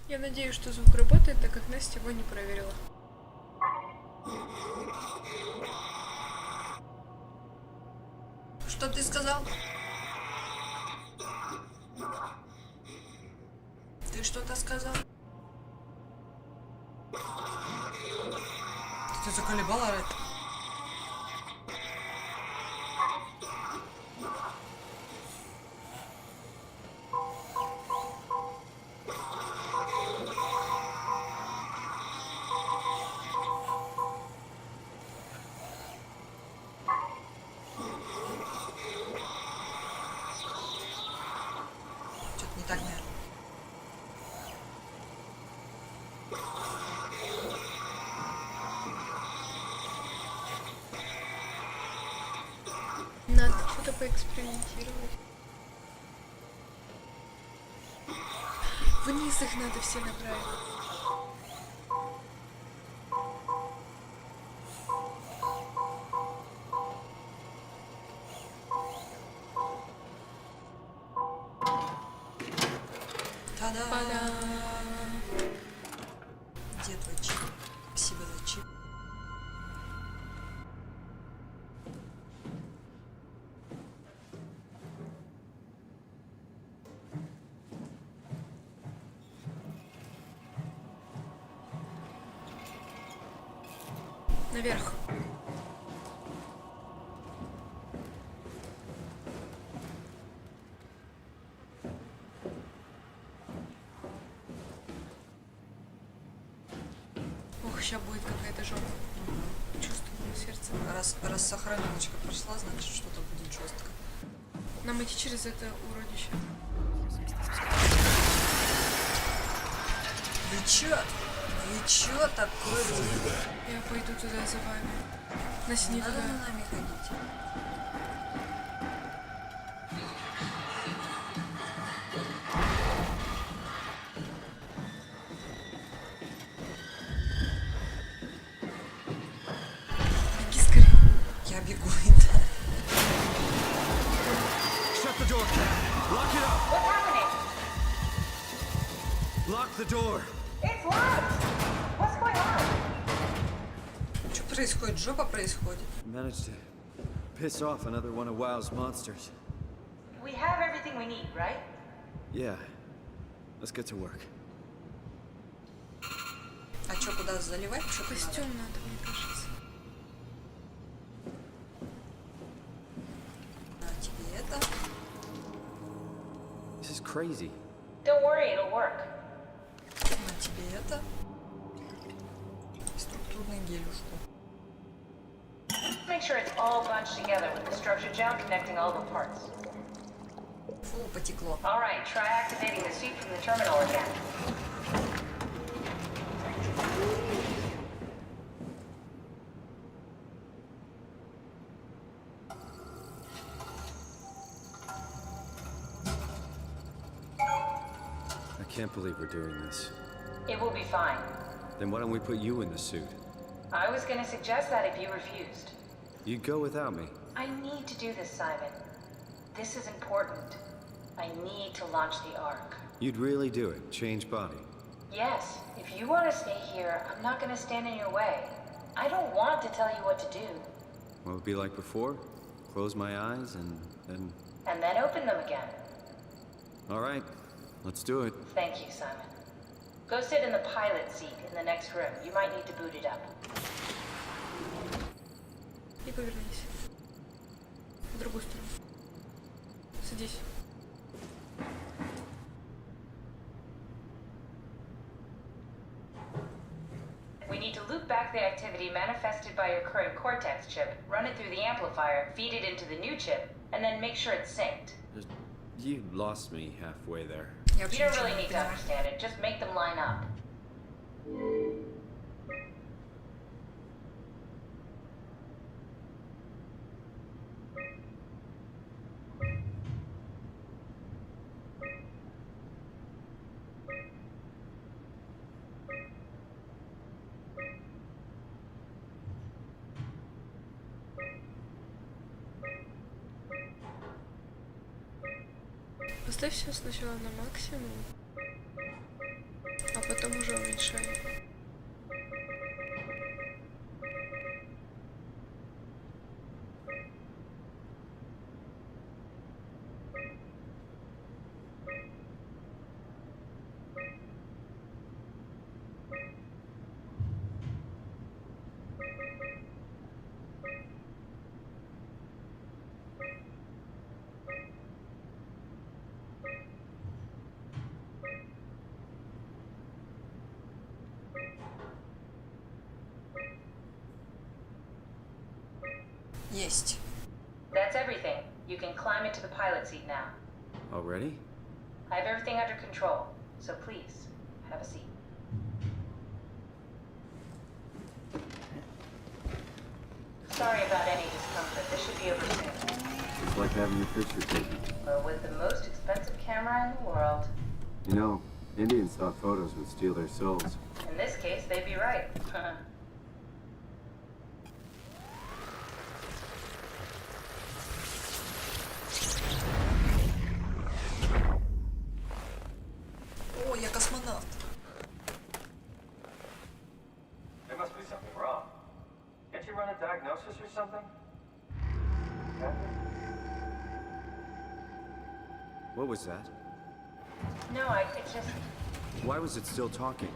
Я надеюсь, что звук работает, так как Настя его не проверила. Что ты сказал? Ты что-то сказал? Ты заколебал орать? Что-то не так, наверное. Надо что-то поэкспериментировать. Вниз их надо все направить. Та-да! Где твой чип? Спасибо за чип. Наверх. Ох, сейчас будет какая-то жопа. Чувствую на сердце. Раз сохраненочка прошла, значит что-то будет жестко. Нам идти через это уродище. Вы чё? Вы чё такое? Я пойду туда за вами. Настя, не Надо туда. за нами ходить. Беги скорее. Я бегу, да. Shut the door, Cat. Lock it up. What's happening? Lock the door. It's locked! What's going on? Что происходит? Жопа происходит. Managed to piss off another one of WoW's monsters. We have everything we need, right? Yeah. Let's get to work. А что, куда заливать? Что-то Костюм надо, мне кажется. На тебе это. This is crazy. Don't worry, it'll work. На тебе это. Структурный гелюшку. Make sure it's all bunched together with the structure gel connecting all the parts. Фу, потекло. All right, try activating the suit from the terminal again. I can't believe we're doing this. It will be fine. Then why don't we put you in the suit? I was gonna suggest that if you refused. You'd go without me. I need to do this, Simon. This is important. I need to launch the Ark. You'd really do it. Change body. Yes, if you want to stay here, I'm not gonna stand in your way. I don't want to tell you what to do. What would it be like before? Close my eyes and then... And then open them again. All right. Let's do it. Thank you, Simon. Go sit in the pilot seat in the next room. You might need to boot it up. И повернись. В другую сторону. Садись. We need to loop back the activity manifested by your current Cortex chip, run it through the amplifier, feed it into the new chip, and then make sure it's synced. You lost me halfway there. Я You вообще don't ничего really не need to понимаю. understand it, just make them line up. Поставь все сначала на максимум, а там уже уменьшали. Есть. That's everything. You can climb into the pilot seat now. Already? I have everything under control, so please, have a seat. Sorry about any discomfort. This should be over soon. It's like having your picture taken. But with the most expensive camera in the world. You know, Indians thought photos would steal their souls. In this case, they'd be right. О, я космонавт. There must be something wrong. Can't you run a diagnosis or something? What was that? No, it's just... Why was it still talking?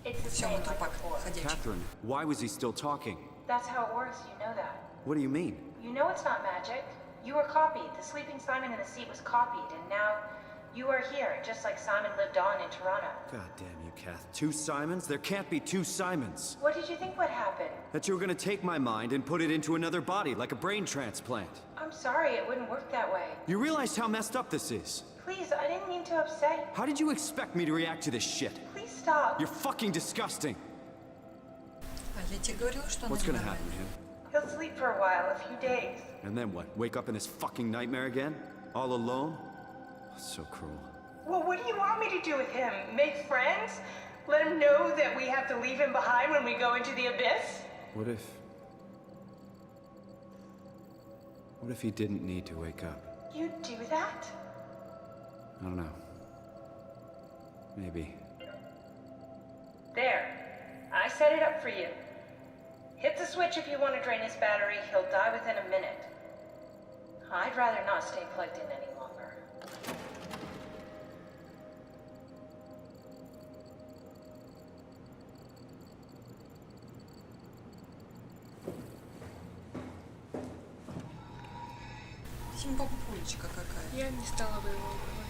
It's the Все, same он like трупак before. ходячий. Catherine, why was he still talking? That's how it works, you know that. What do you mean? You know it's not magic. You were copied. The sleeping Simon in the seat was copied, and now you are here, just like Simon lived on in Toronto. God damn you, Kath. Two Simons? There can't be two Simons. What did you think would happen? That you were gonna take my mind and put it into another body, like a brain transplant. I'm sorry, it wouldn't work that way. You realize how messed up this is? Please, I didn't mean to upset you. How did you expect me to react to this shit? Please stop. You're fucking disgusting. А я тебе говорила, что она What's gonna happen, ненормальная. man? He'll sleep for a while, a few days. And then what? Wake up in this fucking nightmare again? All alone? So cruel. Well, what do you want me to do with him? Make friends? Let him know that we have to leave him behind when we go into the abyss? What if... What if he didn't need to wake up? You'd do that? I don't know. Maybe. There. I set it up for you. Hit the switch if you want to drain his battery. He'll die within a minute. I'd rather not stay plugged in any longer. Симпапулечка какая. Я не стала бы его убивать.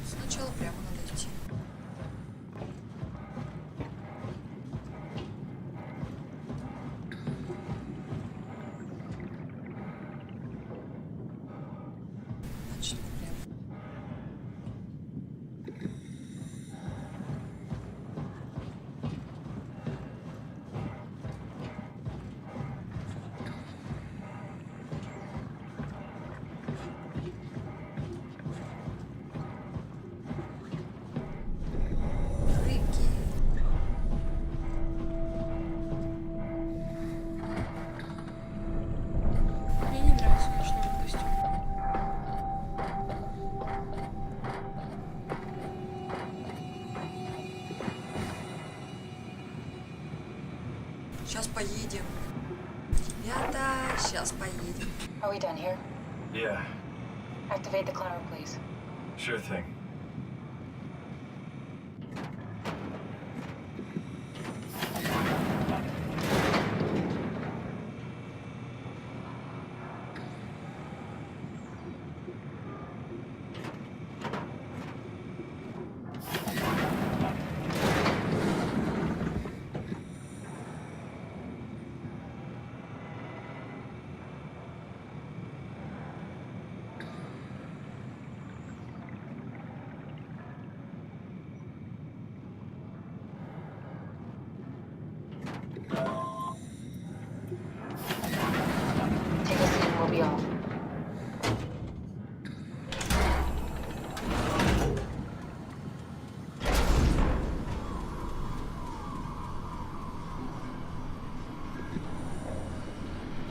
Сначала прямо надо идти. Значит, прямо. Рыбки. Мне не нравится ночной костюм. Сейчас поедем. Ребята, сейчас поедем. Are we done here? Yeah. Activate the climber, please. Sure thing. Take a seat and we'll be off.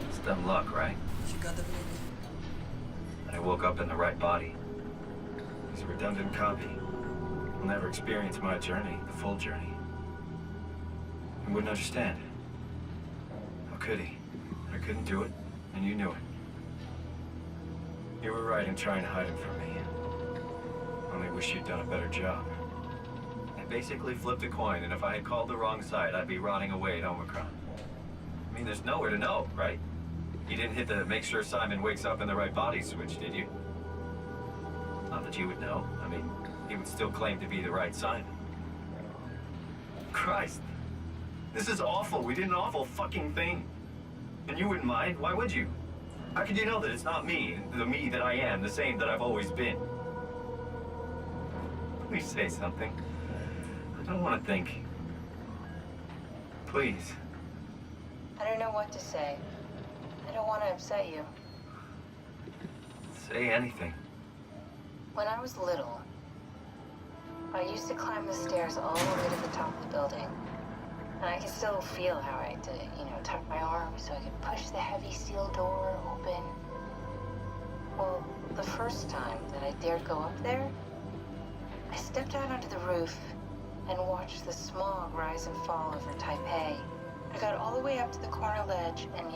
It's dumb luck, right? Фига давление. I woke up in the right body. He's a redundant copy. He'll never experience my journey, the full journey. He wouldn't understand. How could he? I couldn't do it, and you knew it. You were right in trying to hide him from me. Only wish you'd done a better job. I basically flipped a coin, and if I had called the wrong side, I'd be rotting away at Omicron. I mean, there's nowhere to know, right? You didn't hit the make sure Simon wakes up in the right body switch, did you? Not that you would know. I mean, he would still claim to be the right Simon. Christ. This is awful. We did an awful fucking thing. And you wouldn't mind? Why would you? How could you know that it's not me, the me that I am, the same that I've always been? Please say something. I don't want to think. Please. I don't know what to say. I don't want to upset you. Say anything. When I was little, I used to climb the stairs all the way to the top of the building. And I can still feel how I had to, tuck my arms so I could push the heavy steel door open. Well, the first time that I dared go up there, I stepped out onto the roof and watched the smog rise and fall over Taipei. I got all the way up to the corner ledge and,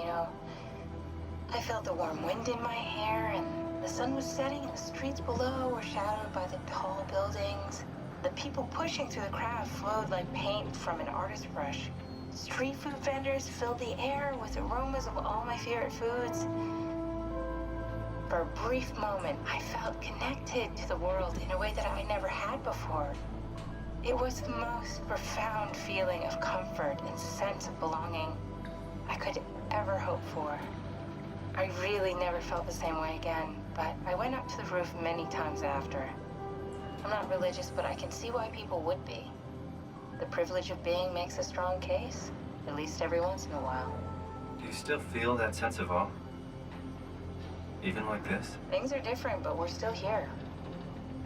I felt the warm wind in my hair and the sun was setting and the streets below were shadowed by the tall buildings. The people pushing through the crowd flowed like paint from an artist's brush. Street food vendors filled the air with aromas of all my favorite foods. For a brief moment, I felt connected to the world in a way that I never had before. It was the most profound feeling of comfort and sense of belonging I could ever hope for. I really never felt the same way again, but I went up to the roof many times after. I'm not religious, but I can see why people would be. The privilege of being makes a strong case, at least every once in a while. Do you still feel that sense of awe? Even like this? Things are different, but we're still here.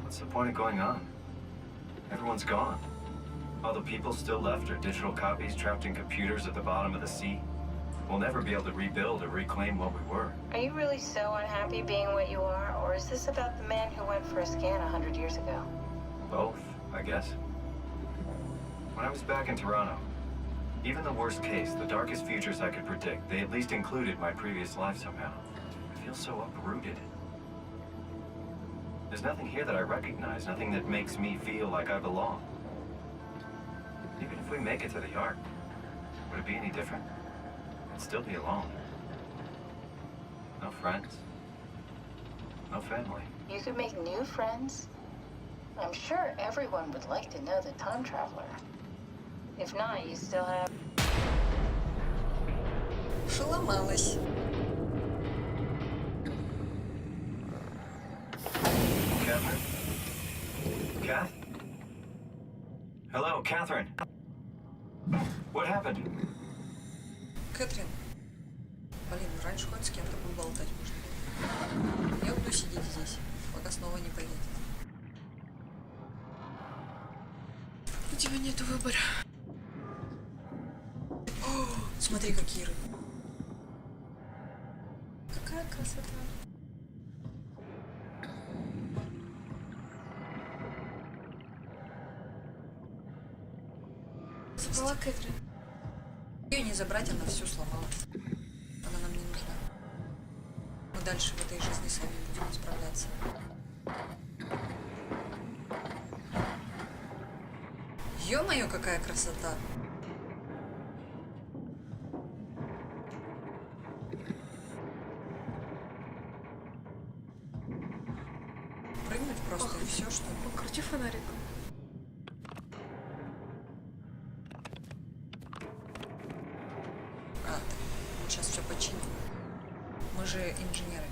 What's the point of going on? Everyone's gone. All the people still left are digital copies trapped in computers at the bottom of the sea. We'll never be able to rebuild or reclaim what we were. Are you really so unhappy being what you are, or is this about the man who went for a scan 100 years ago? Both, I guess. When I was back in Toronto, even the worst case, the darkest futures I could predict, they at least included my previous life somehow. I feel so uprooted. There's nothing here that I recognize, nothing that makes me feel like I belong. Even if we make it to the Ark, would it be any different? I'd still be alone. No friends. No family. You could make new friends. I'm sure everyone would like to know the time traveler. If not, you still have... Шеломалась. Catherine? Kath? Hello, Catherine. What happened? Кэтрин. Блин, раньше хоть с кем-то поболтать можно было. Я буду сидеть здесь, пока снова не поедет. У тебя нет выбора. О, смотри, какие рыбы. Какая красота. Забрала Кэтрин. Ее не забрать, она все сломала. Она нам не нужна. Мы мы дальше в этой жизни сами будем справляться. Ё-моё, какая красота! Прыгнуть просто и все, что ли? Покрути фонарик. А, так, сейчас все починим. Мы же инженеры.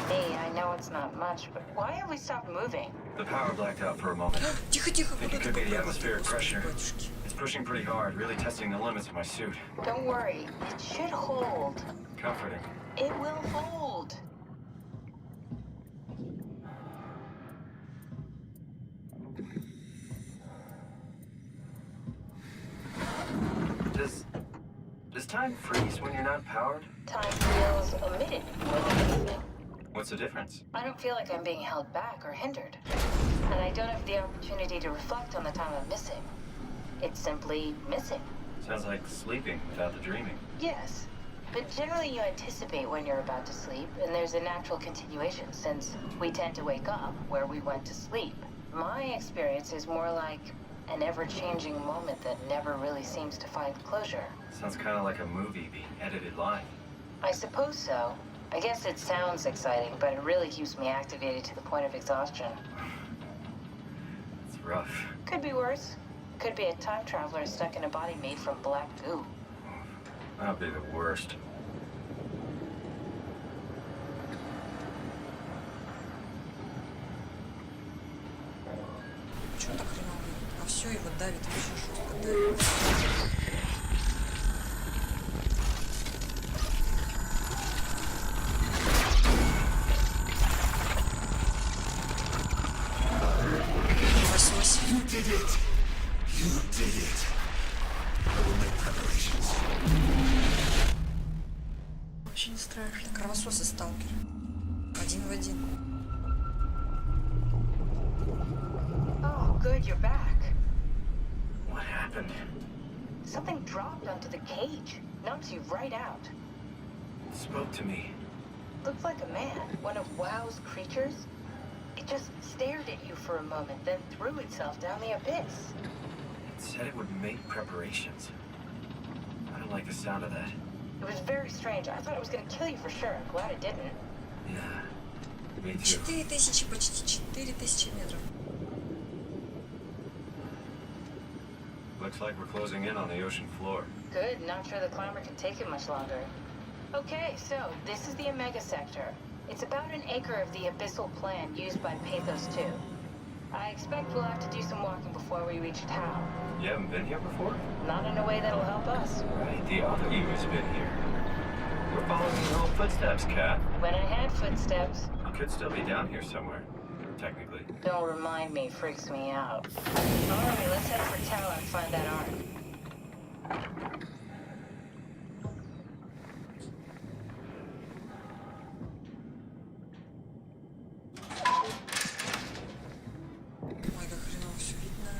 Hey, I know it's not much, but why have we stopped moving? The power blacked out for a moment. Тихо, тихо, Think куда it ты could be the попрыгал? atmospheric Господи, pressure. батюшки. It's pushing pretty hard, really testing the limits of my suit. Don't worry, it should hold. Comforting. It will hold. Does time freeze when you're not powered? Time feels omitted more than anything. What's the difference? I don't feel like I'm being held back or hindered. And I don't have the opportunity to reflect on the time I'm missing. It's simply missing. Sounds like sleeping without the dreaming. Yes. But generally you anticipate when you're about to sleep, and there's a natural continuation since we tend to wake up where we went to sleep. My experience is more like an ever-changing moment that never really seems to find closure. Sounds kind of like a movie being edited live. I suppose so. I guess it sounds exciting, but it really keeps me activated to the point of exhaustion. It's rough. Could be worse. Could be a time traveler stuck in a body made from black goo. That'd be the worst. Чё так хреново? А все его давит, вообще жестко давит. Лосось. You did it! You did it! I will make preparations. Очень страшно. Кровосос и сталкер. Один в один. Oh, good, you're back. What happened? Something dropped onto the cage. Knocks you right out. It spoke to me. Looked like a man, one of WoW's creatures. It just stared at you for a moment, then threw itself down the abyss. It said it would make preparations. I don't like the sound of that. It was very strange. I thought it was gonna kill you for sure. I'm glad it didn't. Yeah, me too. 4000, почти 4000 метров. Looks like we're closing in on the ocean floor. Good, not sure the climber can take it much longer. Okay, so this is the Omega Sector. It's about an acre of the abyssal plan used by Pathos 2. I expect we'll have to do some walking before we reach town. You haven't been here before? Not in a way that'll help us. Right, the other you has been here. We're following your old footsteps, Kat. When I had footsteps, You could still be down here somewhere, technically. don't remind me, freaks me out. Alright, let's head for tower and find that ark. Ой, как хреново все видно.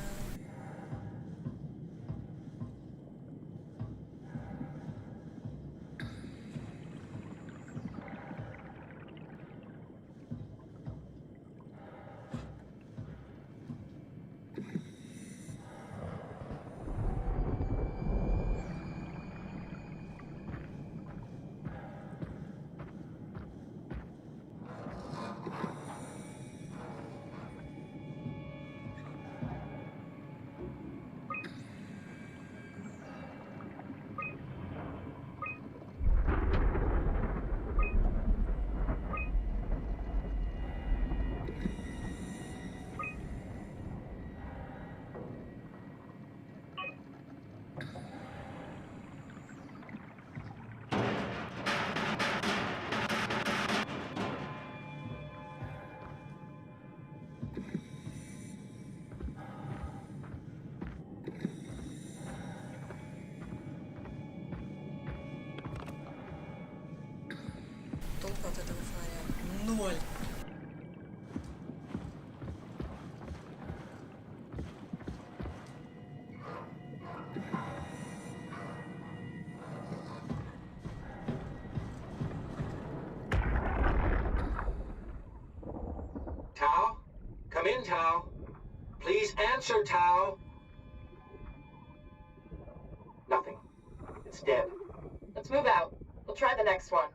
Толку от этого фонаря 0. Come in, Tao. Please answer, Tao. Nothing. It's dead. Let's move out. We'll try the next one.